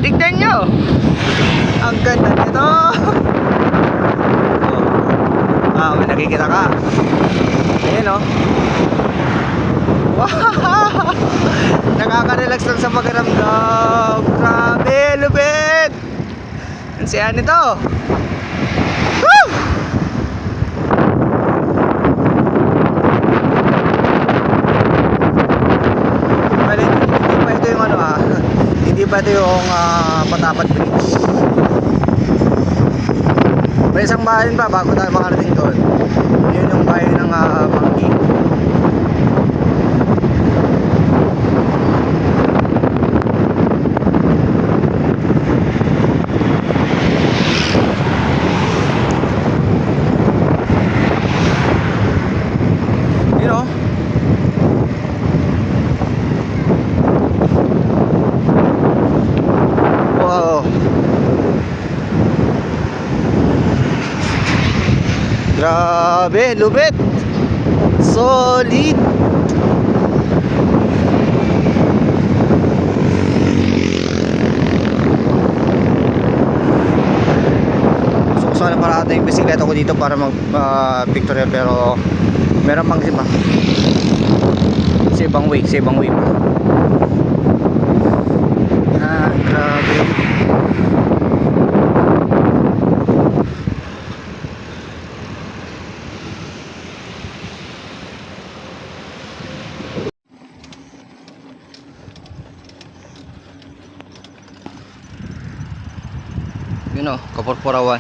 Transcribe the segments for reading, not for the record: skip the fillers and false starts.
Tignan nyo. Ang ganda nito. May nakikita ka. Ayan o. Wow. Nakaka-relax lang sa pakiramdam. Grabe, lupit. Ang saya nito. Woo! Well, hindi pa ito yung hindi pa ito yung Patapat Bridge. May isang bayan pa bago tayo makarating doon. Yun yung bayan ng Monkey. Grabe, lupit. Solid. So sana parata yung bisikleta ko dito para mag pictorial, pero meron pang iba. Sa ibang way pa. Grabe. Yun o, Kapurpurawan.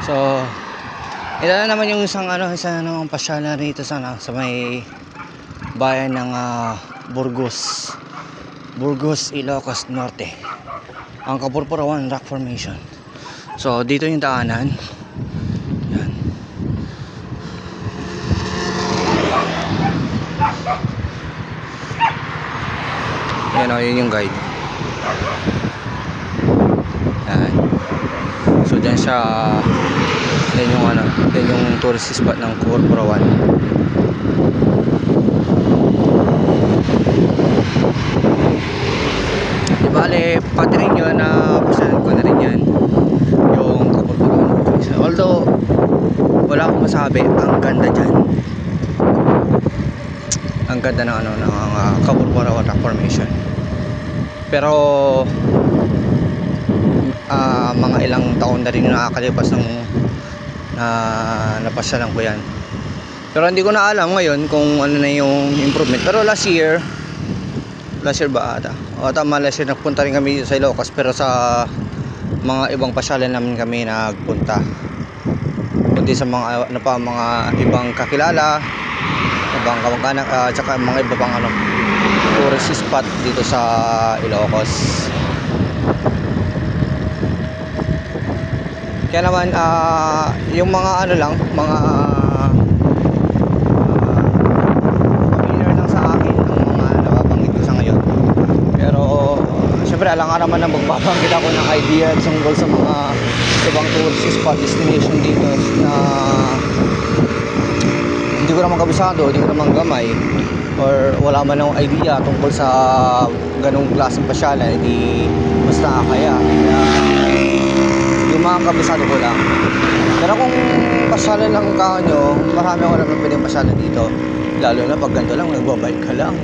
So ito na naman yung isang namang pasyalan rito sa may bayan ng Burgos, Ilocos Norte, ang Kapurpurawan Rock Formation. So dito yung daanan. Yan. Yan o, yun yung guide. Yan. So dyan siya, yan yung tourist spot ng Kapurpurawan. Di bale, pati rin yun na pasyalan ko na rin yan, yung Kapurpurawan. Although wala akong masabi, ang ganda dyan. Ang ganda ng Kapurpurawan Rock Formation. Pero mga ilang taon na rin yung nakakalipas ng napasyalan ko yan. Pero hindi ko na alam ngayon kung ano na yung improvement. Pero last year ba ata? O tama, last year nagpunta rin kami sa Ilocos, pero sa mga ibang pasyalan namin kami nagpunta. Kundi sa mga mga ibang kakilala, ibang kamag-anak, tsaka mga iba pang tourist spot dito sa Ilocos. Kaya naman yung mga mga familiar lang sa akin ng mga nababanggit ko sa ngayon. Pero syempre alangan naman na magbabanggit ako ng idea tungkol sa mga ibang tourist spot destination dito na hindi ko naman kabisado, hindi ko naman gamay, or wala man akong idea tungkol sa ganung klaseng pasyalan. Hindi basta kaya yung mga kabisado ko lang. Pero kung pasyalan lang ka nyo, marami ako naman pwedeng pasyalan dito, lalo na pag ganito lang, nagbabike ka lang.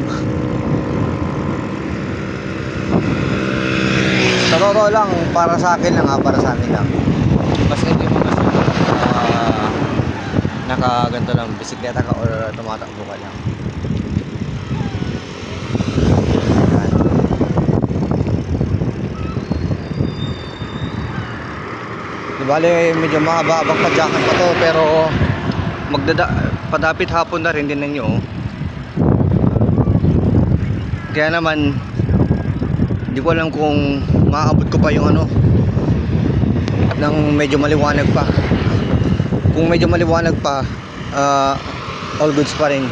Sa totoo lang, para sa akin lang para sa amin lang, basta hindi mo gusto nakaganto lang bisikleta ka or tumatakbo ka lang. Bale, medyo mahaba-habang padyakan pa to, pero padapit hapon na rin din ninyo. Kaya naman hindi ko alam kung maaabot ko pa yung ng medyo maliwanag pa. Kung medyo maliwanag pa, all goods pa rin.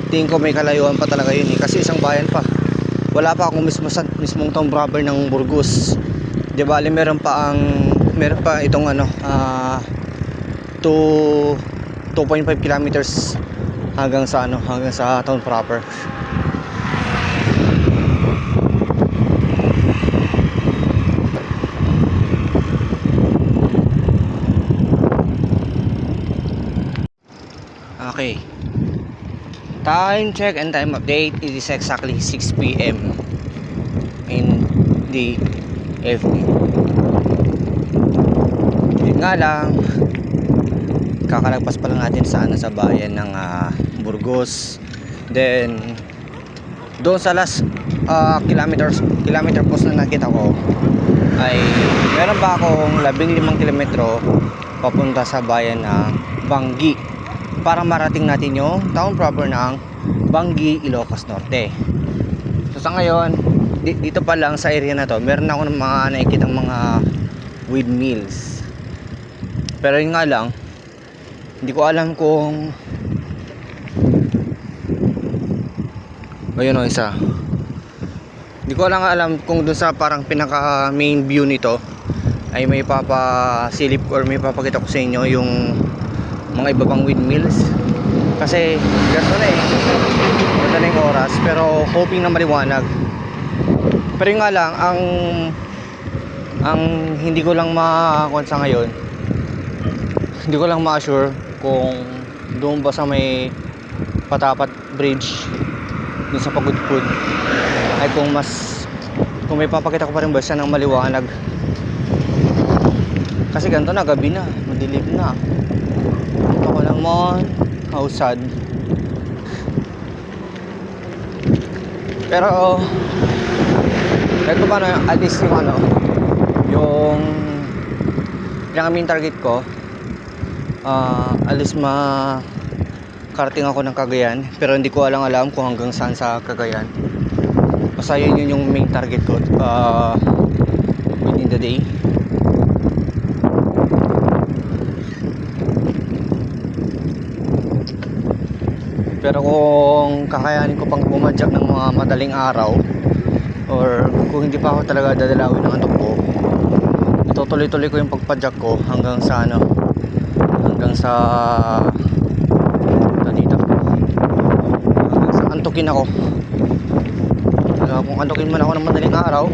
Tingin ko may kalayuan pa talaga yun kasi isang bayan pa. Wala pa akong mismong town proper ng Burgos. Di bali meron pa itong 2.5 kilometers hanggang sa ano, hanggang sa town proper. Okay. Time check and time update. It is exactly 6 p.m. in the evening. Yun nga lang, kakalagpas pa lang natin sa ano, sa bayan ng Burgos. Then doon sa last kilometer post na nakita ko ay meron ba akong 15 kilometro papunta sa bayan ng Bangi para marating natin yung town proper ng Bangi, Ilocos Norte. So sa ngayon, dito pa lang sa area na to, meron ako ng mga nakikitang mga windmills. Pero yun nga lang, hindi ko alam kung ayun o isa. Hindi ko alam kung dun sa parang pinaka main view nito ay may papasilip or may papakita ko sa inyo yung mga iba pang windmills. Kasi ganito na ganda na yung oras, pero hoping na maliwanag. Pero yun nga lang, ang hindi ko lang makakuha sa ngayon, hindi ko lang ma-assure kung doon ba sa may Patapat Bridge dun sa Pagudpud ay kung may papakita ko pa rin ba siya ng maliwanag. Kasi ganito na, gabi na, madilim na. Ako naman, how sad. Pero kahit pa paano, at least yung ano, yung main target ko, at least karating ako ng Cagayan. Pero hindi ko alam kung hanggang saan sa Cagayan. Basta yun yung main target ko within the day. Pero kung kakayanin ko pang bumadyak ng mga madaling araw, or kung hindi pa ako talaga dadalawin ng antok ko, itutuloy-tuloy ko yung pagpadyak ko hanggang sa ano, hanggang sa dito, hanggang sa antukin ako. Kung antukin man ako ng madaling araw,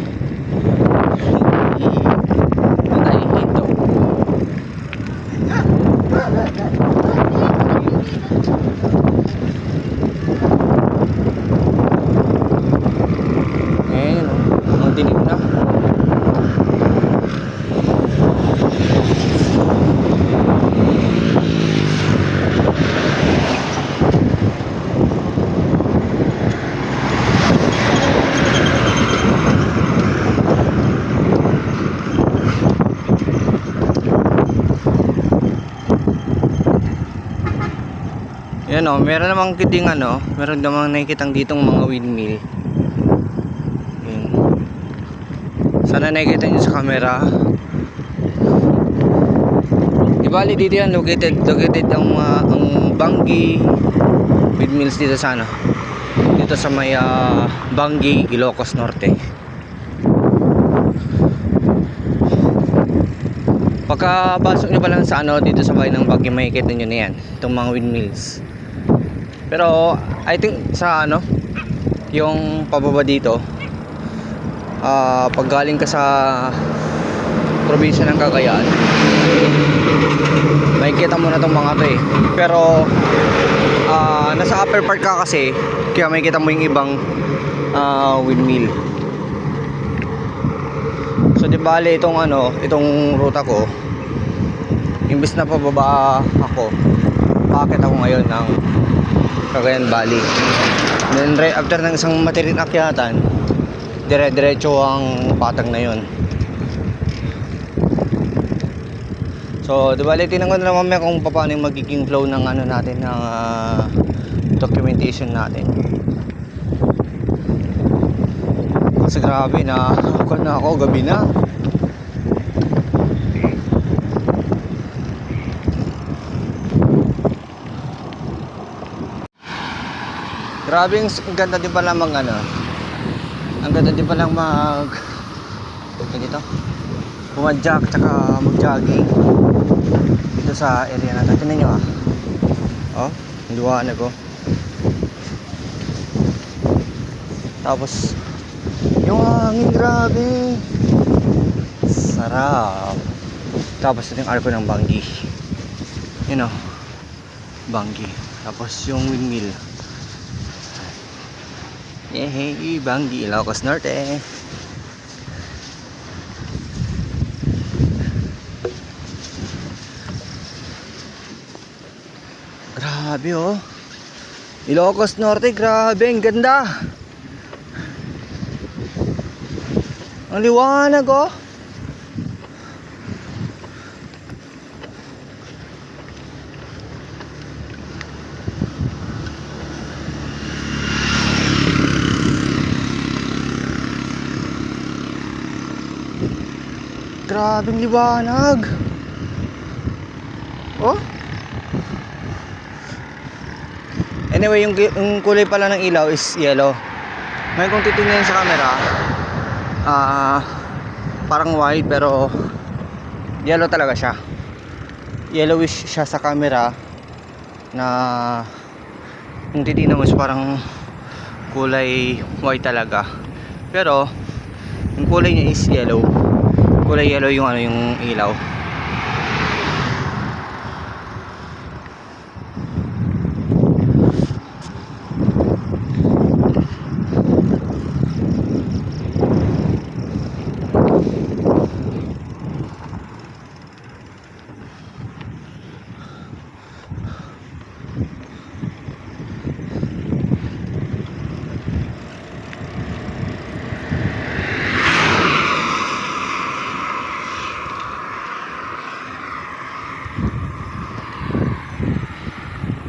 hindi na ihinto. Dilim na. Yan o, meron namang kiting ano, meron namang nakikitang ditong mga windmill. Sana nakikita nyo sa camera. Ibali dito yan, located ang Bangi windmills dito sa ano, dito sa may Bangi, Ilocos Norte. Pagkabasok nyo pa lang sa ano, dito sa bayan ng Bangi, makikita nyo na yan, itong mga windmills. Pero I think sa ano, yung pababa dito, pag galing ka sa probinsya ng Cagayan, makikita mo na itong mga to pero nasa upper part ka kasi, kaya makikita mo yung ibang windmill. So di bale itong ano, itong ruta ko, imbis na pababa ako, paakit ako ngayon ng Cagayan Valley. Then right after ng isang matiring akyatan, dire-diretso ang patag na yun. So, di ba, tinan ko na lang mamaya kung paano yung magiging flow ng ano natin, ng documentation natin. Kasi grabe na ako, gabi na. Grabe, ang ganda din pala ano. Ang ganda din palang dito pumadyak tsaka mag-jogging dito sa area natin. Tingnan nyo oh, ang liwanag oh. Tapos yung hangin, grabe. Sarap. Tapos ito yung arko ng Banggi. Yun o. Banggi. Tapos yung windmill. Yehey, Banggi, Ilocos Norte. Grabe oh. Ilocos Norte, grabe, ang ganda. Ang liwanag oh. Grabing liwanag. Oh. Anyway, yung kulay pala ng ilaw is yellow. Ngayon kung titingnan sa camera, parang white pero yellow talaga siya. Yellowish siya sa camera na kung titingnan mo is parang kulay white talaga. Pero yung kulay niya is yellow. Kulay yellow yung yung ilaw.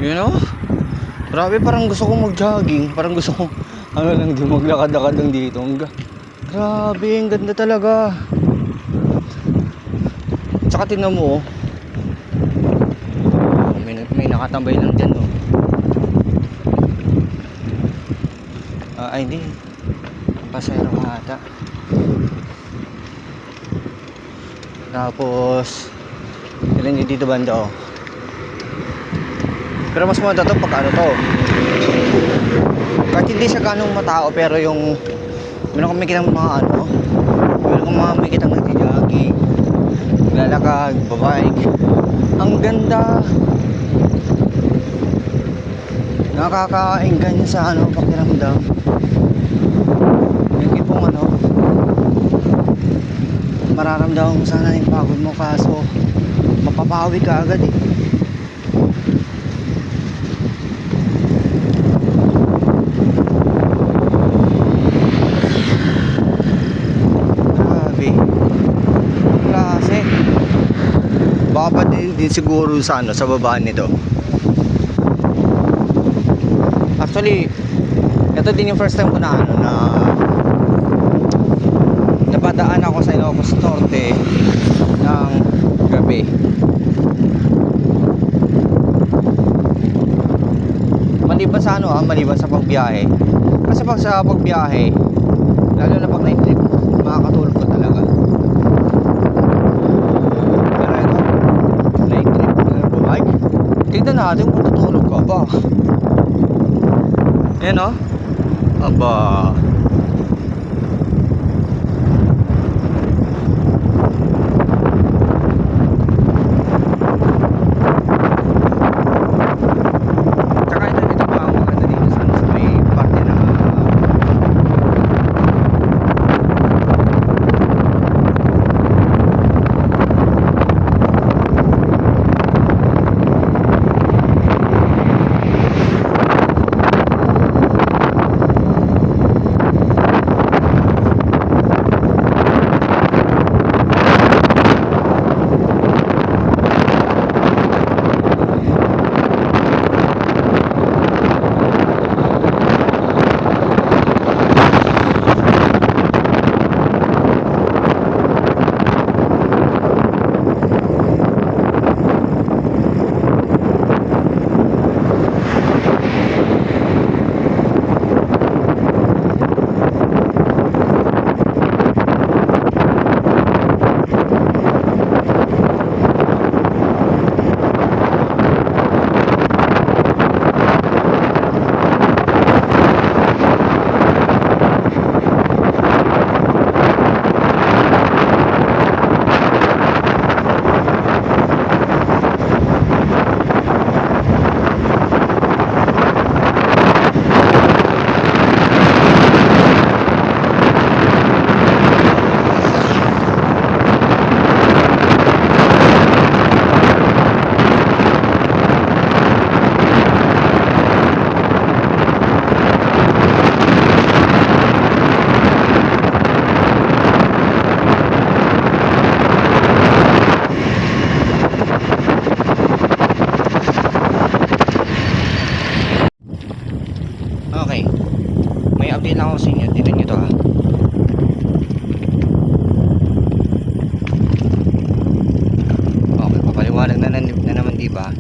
You know? Grabe, parang gusto kong mag-jogging. Parang gusto kong lang din maglakad-lakad lang dito. Grabe, ang ganda talaga. Tsaka tingnan mo, may nakatambay lang dyan oh. Ay hindi, pasero ata. Tapos ilan yung dito banda oh. Pero mas maganda to pag ano to. Kahit hindi siya ganong matao, pero yung meron kang makikita mga ano, meron kang mga makikita nagja-jogging, lalakad, babike. Ang ganda. Nakakainggan sa ano, pakiramdam. Yung tipong ano, mararamdaman mo sana yung pagod mo, kaso mapapawi ka agad eh. Baka din siguro sa ano, sa baba nito. Actually, ito din yung first time ko na ano, na napadaan ako sa Ilocos Norte ng gabi. Maliban sa ano maliban sa pagbiyahe. Kasi pag sa pagbiyahe, lalo na pag night trip, makakatulog ko talaga. Tignan natin kung tutulog ka ba. Yan o. Aba. Tsaka ito dito pa ang maganda dito sa may parte ng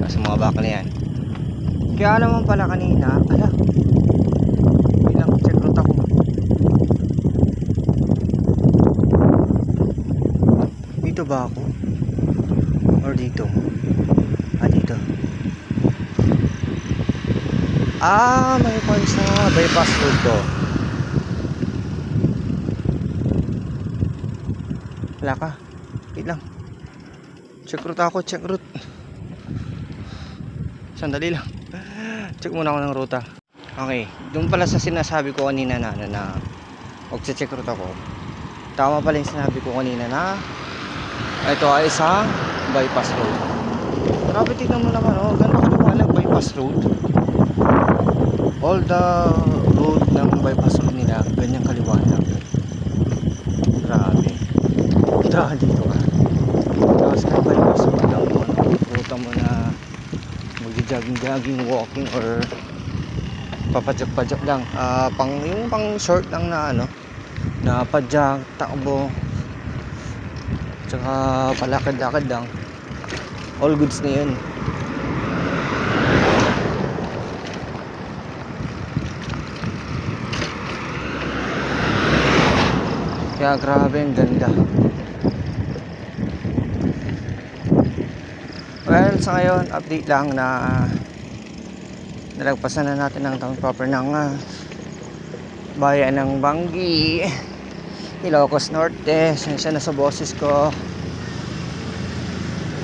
Sa mga bakal na yan. Kaya naman pala kanina, ala, bilang check route ako. Dito ba ako? Or dito? Dito. May points na bypass road to. Wala ka. Wait lang. Check route ako, check route. Sandali lang. Check muna ako ng ruta. Okay, doon pala sa sinasabi ko kanina na magche-check route ako. Tama pala yung sinabi ko kanina na ito ay isang bypass road. Grabe, tignan mo naman, oh, gano'n kaliwanag bypass road. All the road ng bypass road nila ganyang kaliwanag. Grabe. Punta ka dito ka. Tapos ka bypass road lang mo, ruta mo na mag-jogging, walking, or papadyak-padyak lang. Yung pang short lang na na padyak, takbo, tsaka palakad-lakad lang. All goods na yun. Kaya grabe, ang ganda. Well, sa ngayon, update lang na nalagpasan na natin ang town proper ng bayan ng Bangi, Ilocos Norte. Sensya na sa boses ko.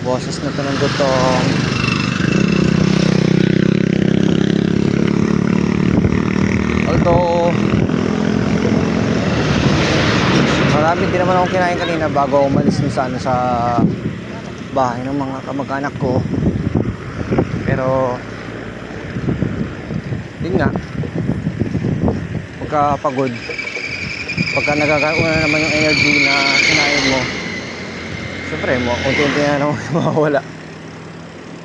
Boses na to ng gutong. Although marami din naman akong kinain kanina bago ako umalis dun sa bahay ng mga kamag-anak ko. Pero yun nga, pagka pagod, pagka nagkakaroon na naman yung energy na kinain mo, siyempre unti-unti na naman mawawala.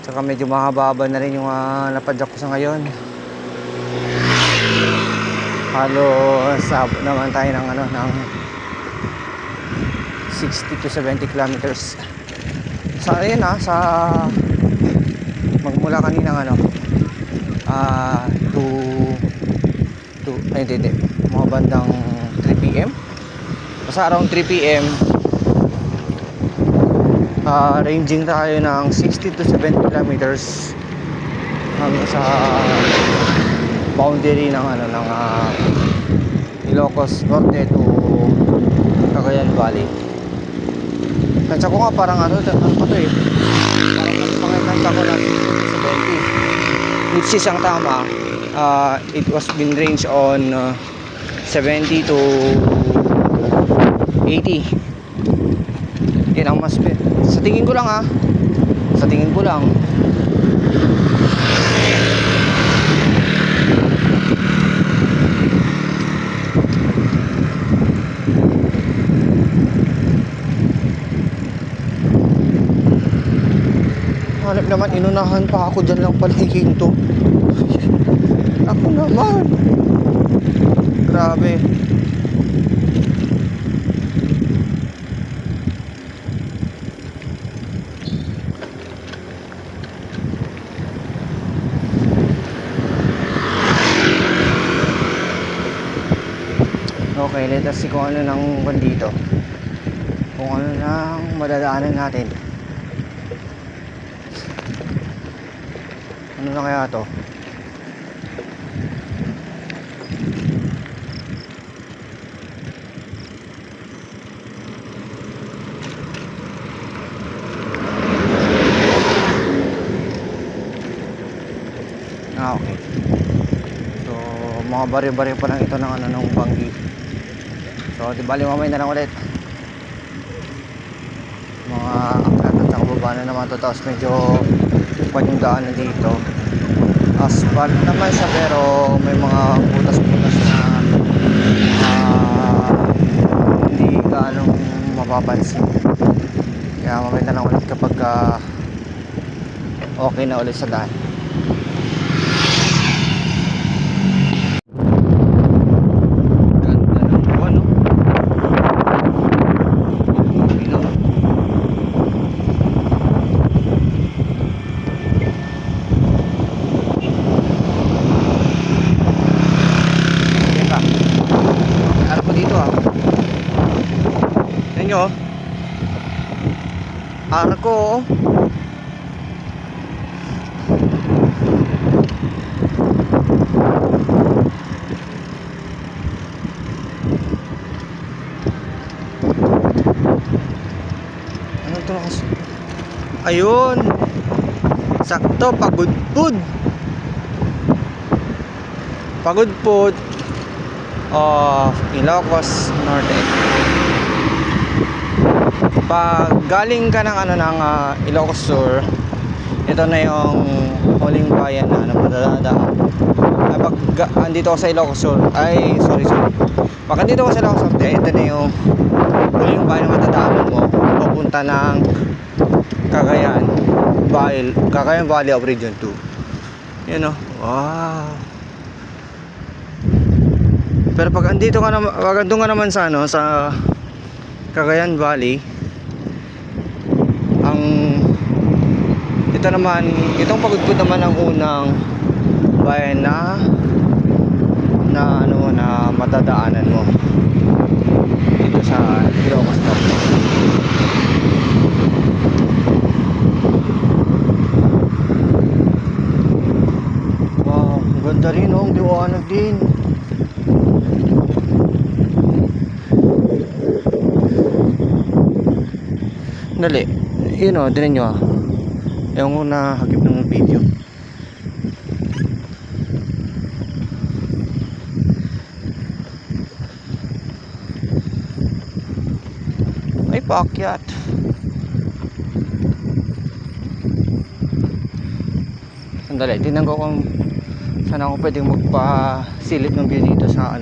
Tsaka medyo mahaba na rin yung napadyak ko sa ngayon. Halos sabot naman tayo ng ng 60 to 70 kilometers. Sa ayun sa magmula kanina hindi mga bandang 3 PM, basta around 3 PM, ranging tayo ng 60 to 70 kilometers hanggang sa boundary ng Ilocos Norte to Cagayan Valley. Kaya ko nga parang pa to parang pangkanta ko na 60 to 70, which is ang tama. It was been range on 70 to 80. Yan ang mas sa tingin ko lang sa tingin ko lang. Hanap naman, inunahan pa ako, dyan lang pala hihinto. Ako naman, grabe. Okay, let us see kung ano nang dito, kung ano nang madadaanan natin. Ano na kaya to? Okay. So, mga bari-bari pa lang ito ng Bangi. So, di bali mamay na lang ulit. Mga aklat at saka baba na naman to. Tapos medyo pan yung daan na dito. Asphalt naman siya pero may mga butas-butas na hindi gaanong mapapansin. Kaya mamay na lang ulit kapag okay na ulit sa daan. Arko, oh. Ano to kasi? Ayun. Sakto, pagudpud. Pagudpud of Ilocos Norte. Pag galing ka ng Ilocos Sur, ito na yung huling bayan na madadaan. Ay, pag andito ako sa Ilocos Sur, ay sorry. Pag andito ako sa Ilocos Norte, ito na yung huling bayan na madadaanan mo papunta ng Cagayan Valley of Region 2. Yun, oh. Wow. Pero pag andito ka naman, pag andun ka naman sa sa Cagayan Valley, ito naman, itong Pagudpud naman ang unang bayan na matadaanan mo dito sa Ilocos Norte. Wow, ang ganda rin, oh, ang liwanag din. Dali, yun, oh, dinin nyo, ah. Ewan ko na hagip ng video. Ay, paakyat. Sandali, tingnan ko kung saan ako pwedeng magpasilip ng view dito sa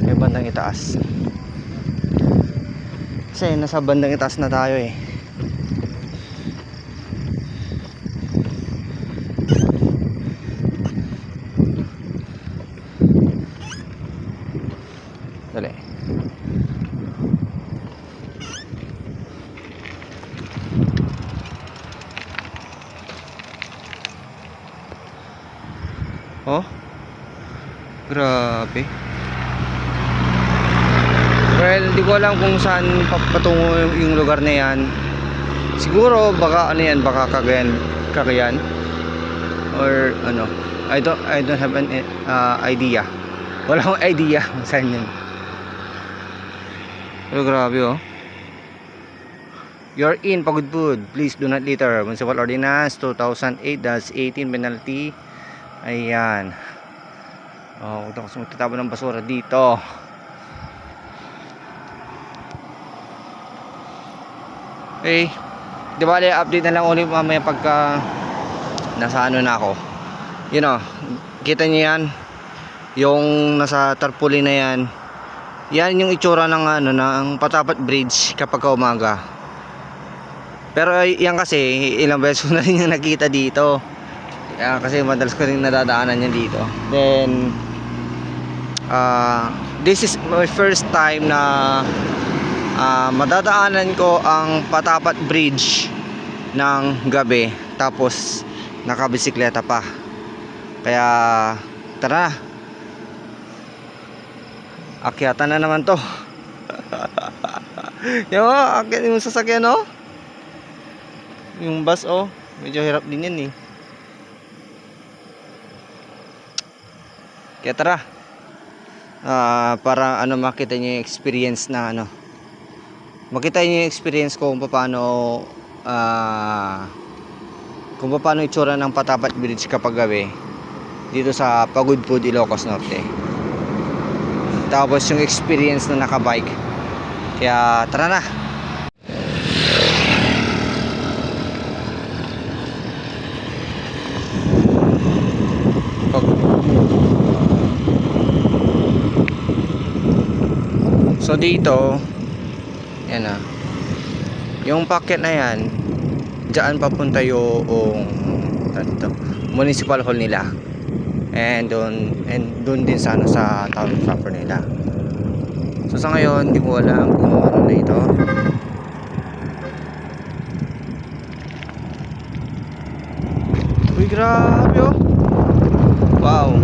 may bandang itaas. Kasi nasa bandang itaas na tayo, eh. Dali. Oh, grabe. Well, di ko alam kung saan patungo yung lugar na yan. Siguro baka baka Cagayan or I don't have an idea. Wala akong idea kung saan yun. Pero grabe, oh. You're in Pagudpud. Please do not litter. Municipal Ordinance 2008-18 penalty. Ayan. Oh, huwag ako magtatapon ng basura dito. Okay. Di ba, update na lang ulit mamaya pagka nasa na ako. Kita niyo yan. Yung nasa tarpaulin na yan. Yan yung itsura ng ng Patapat Bridge kapag umaga. Pero yan kasi ilang beses na rin yung nakita dito. Kasi madalas ko rin nadadaanan yan dito. Then this is my first time na madadaanan ko ang Patapat Bridge ng gabi, tapos nakabisikleta pa. Kaya tara, akyatan na naman to. Akyat yung sasakyan, oh. Yung bus, oh, medyo hirap din yan, eh. Kaya tara, para makita niyo yung experience na makita niyo yung experience ko kung paano itsura ng Patapat Bridge kapag gabi dito sa Pagudpud, Ilocos Norte. Tapos yung experience na nakabike. Kaya tara na. So dito, yan yung packet na yan, diyan papunta yung municipal hall nila. And doon din sa sa town proper nila. So sa ngayon, hindi ko alam kung ano na ito. Uy, grabe, oh. Wow.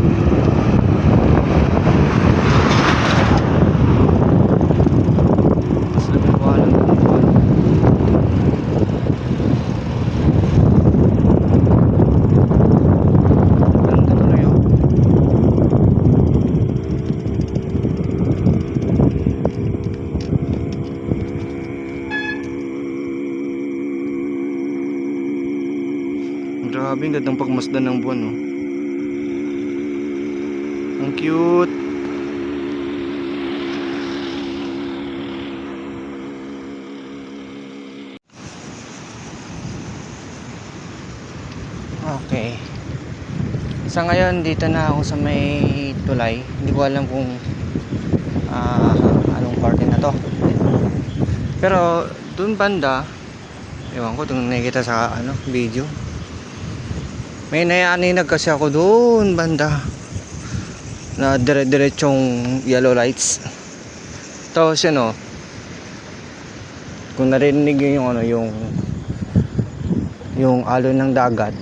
Grabe, ang gandang pagmasdan ng buwan, oh. Ang cute. Okay. Sa ngayon, dito na ako sa may tulay. Hindi ko alam kung anong parte na to. Pero, dun banda, ewan ko, itong nakikita sa video. May naaninag kasi ako dun banda na dire-diretsong yellow lights. Tapos yun, kung narinig yung yung alon ng dagat.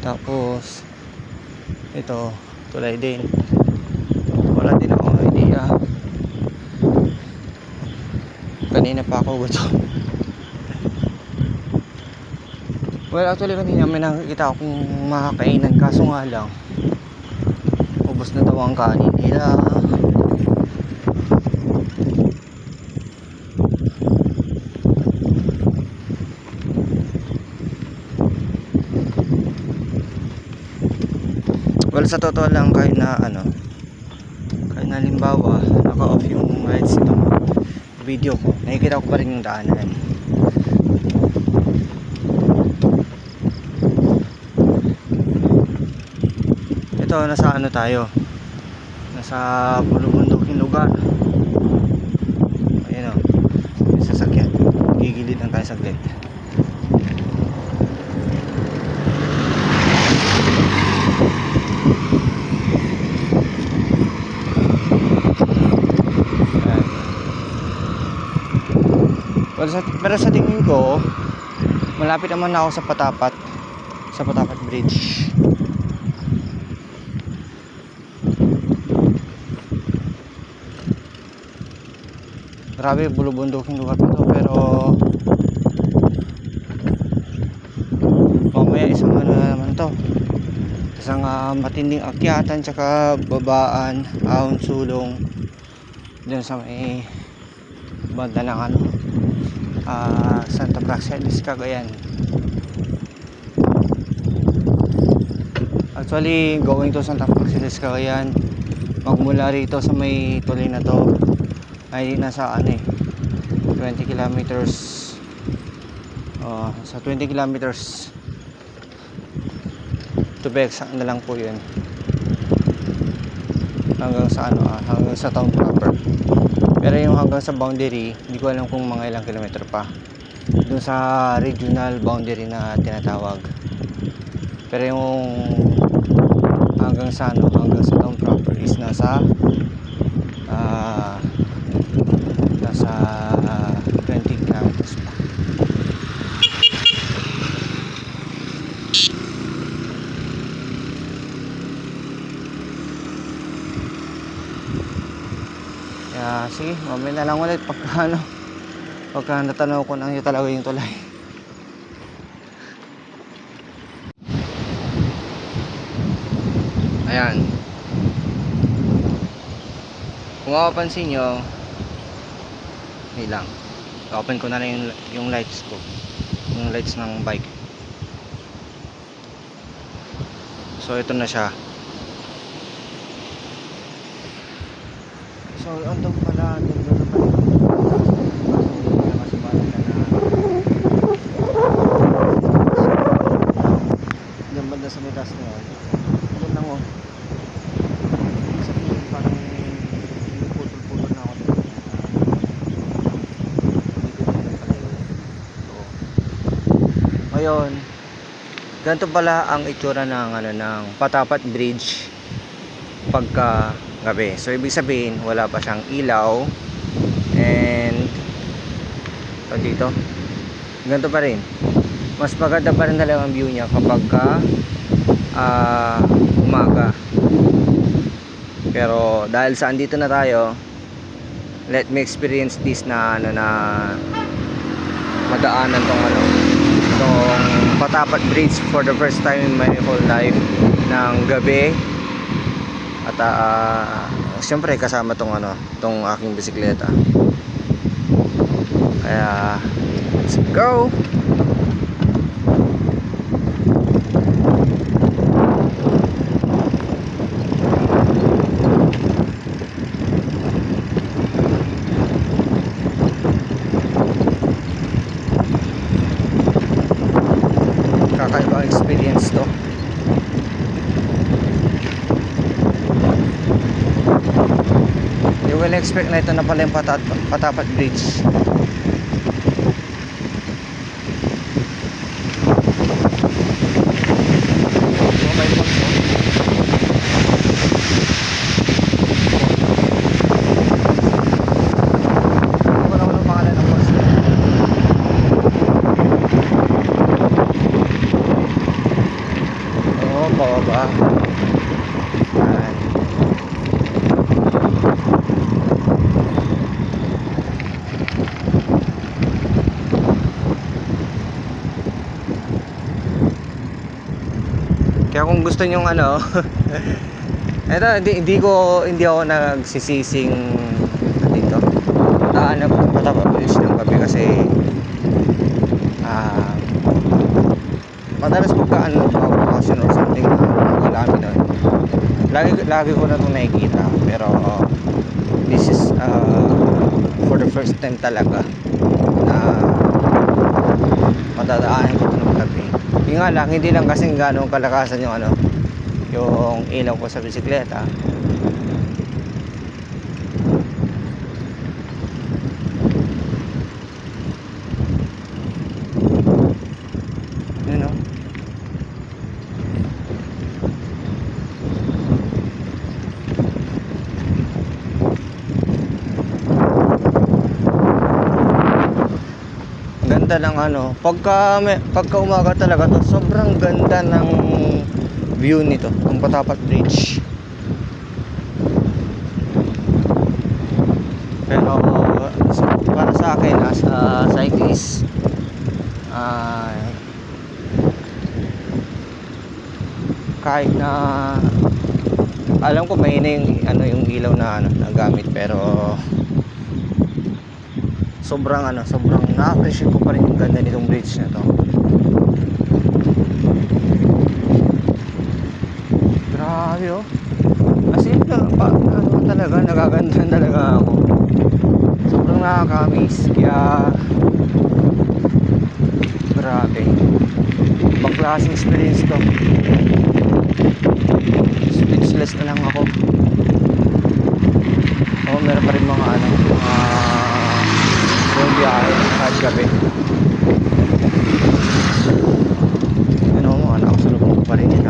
Tapos ito, tulay din. Wala din ako idea. Kanina pa ako gusto. Well, actually kanina may nakikita akong makakainan, kaso nga lang ubos na daw ang kanin nila. Well, sa totoo lang, kahit na halimbawa naka-off yung lights itong video ko, nakikita ko pa rin yung daanan. Ito, nasa tayo, nasa bulubunduking lugar. Ayun, yung sasakyan, gigilid lang tayo saglit. Pero sa tingin ko, malapit naman ako sa Patapat Bridge. Grabe, bulubunduking lugar pa to, pero mamaya isang naman to, isang matinding akyatan tsaka babaan, ahon sulong dyan sa may banda ng Santa Praxedes, Cagayan. Actually, going to Santa Praxedes, Cagayan, magmula rito sa may tulay na to ay nasa 20 kilometers. Sa 20 kilometers to be exact na lang po yun, hanggang sa hanggang sa town proper. Pero yung hanggang sa boundary, hindi ko alam kung mga ilang kilometro pa dun sa regional boundary na tinatawag. Pero yung hanggang sa town proper is nasa 20 kilometers pa. Sige, mamaya na lang ulit pagka natanaw ko na yun talaga yung tulay. Ayan, kung mapapansin nyo, hindi lang, open ko na lang yung lights ko, yung lights ng bike. So ito na siya. So andun pala, yung banda sa may taas na yun, doon lang sabihin parang putol-putol na ako dito. Ngayon, ganito pala ang itsura ng Patapat Bridge pagka gabi. So ibig sabihin wala pa siyang ilaw, and dito ganito pa rin, mas maganda pa rin talaga ang view niya kapag umaga. Pero dahil sa andito na tayo, let me experience this na madaanan tong itong Patapat Bridge for the first time in my whole life ng gabi. At siyempre kasama tong tong aking bisikleta. Kaya let's go. Kakaibang experience to. You will expect na ito na pala yung Patapat Bridge. Pababa. Kaya kung gusto niyo eto, hindi ako nagsisising dito. Daan ako ng Patapat Bridge ng gabi kasi madalas pagka vacation or something wala kami doon. Lagi ko na itong nakikita, pero this is for the first time talaga na madadaanan ko ito ng gabi. Yung nga lang, hindi lang kasing gano'ng kalakasan yung yung ilaw ko sa bisikleta. Ganda ng pagka umaga talaga to, sobrang ganda ng view nito, ng Patapat Bridge. Pero para sa akin as a cyclist, kahit na alam ko mahina yung ilaw na gamit, pero sobrang na-appreciate ko pa rin yung ganda nitong bridge na to. Grabe as in talaga, nagaganda talaga ako. Sobrang nakaka-amaze. Kaya grabe, ibang klaseng experience to. Speechless na lang ako. Meron pa rin mga yung biyahe kahit gabi. Ako sa lubong pa rin yun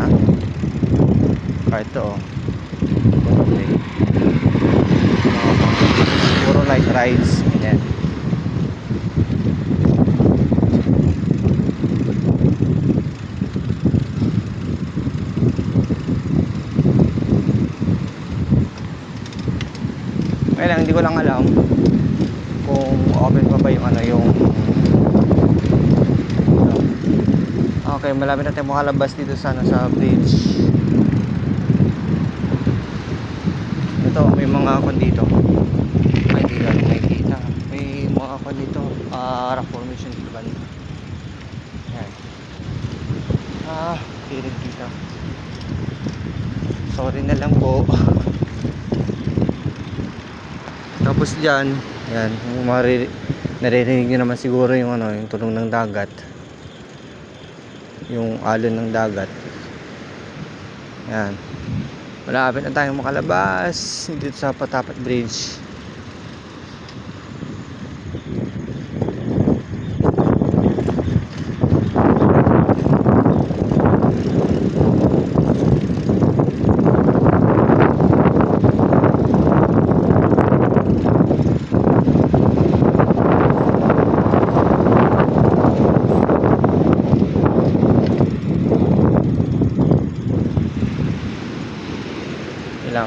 kahit to puro light rides, ganyan. Kaya lang, hindi ko lang alam kung open pa ba yung okay, malapit na tayo makalabas dito sa bridge. Ito, may mga dito. May mga dito, rock formation dito ba dito? Yan. Pirig dito. Sorry na lang po. Tapos dyan, yan, naririnig nyo naman siguro yung yung tunog ng dagat, yung alon ng dagat. Yan, malapit na tayong makalabas dito sa Patapat Bridge.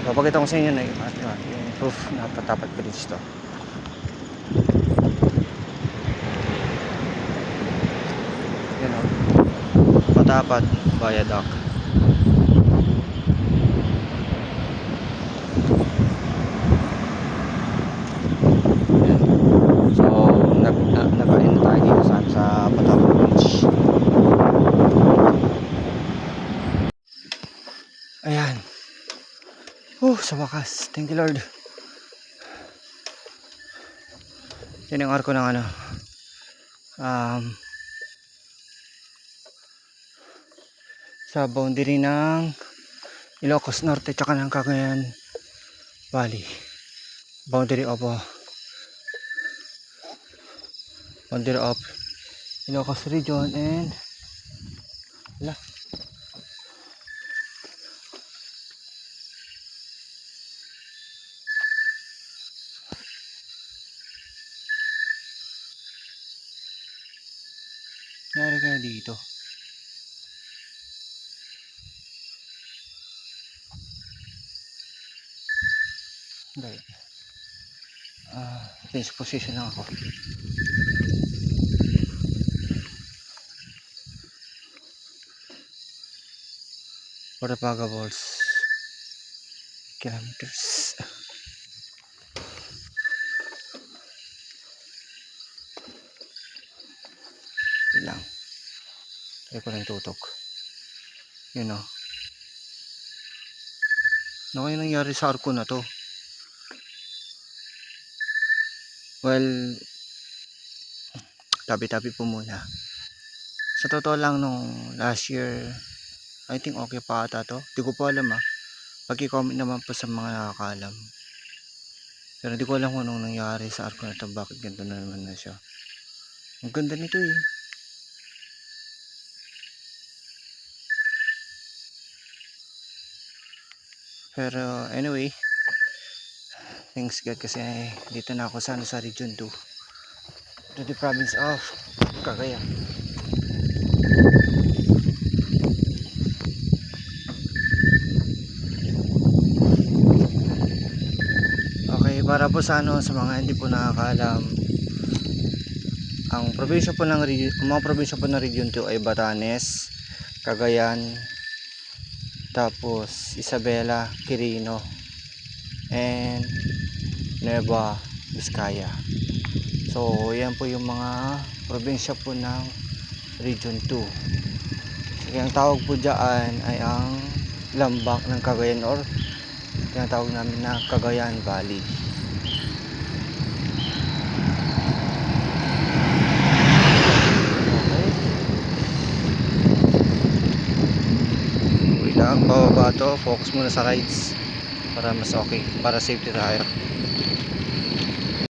Papakita ko sa inyo na yung proof na Patapat Bridge to. Yan Matapat Viaduct. Ayan. So nakain na tayo dito sa Patapon Beach. Ayan. Sa wakas, thank you Lord. Yan ang arko ng ano, sa boundary ng Ilocos Norte tsaka ng Cagayan Valley. Boundary of Ilocos region and wala. Nangyari kaya dito? Hindi. Change position lang ako. For the Pagables kilometers. Lang. Try ko lang tutok. Yun o. Ano kaya nangyari sa arko na to? Well, tabi-tabi po muna. Sa totoo lang nung last year, I think okay pa ata to. Di ko pa alam Pag-i-comment naman po sa mga nakakaalam. Pero di ko alam kung anong nangyari sa arko na to. Bakit ganito na naman na siya. Ang ganda nito eh. Pero anyway, thanks God kasi dito na ako sa region 2 to the province of Cagayan. Okay, para po sa mga hindi po nakakaalam, ang probinsya po ng mga probinsya po ng region 2 ay Batanes, Cagayan, tapos Isabela, Quirino, and Nueva Vizcaya. So yan po yung mga probinsya po ng region 2. Kaya ang tawag po dyan ay ang lambak ng Cagayan or tinatawag namin na Cagayan Valley. Okay. Uwi lang, bababa to, focus muna sa rides para mas okay, para safety tayo.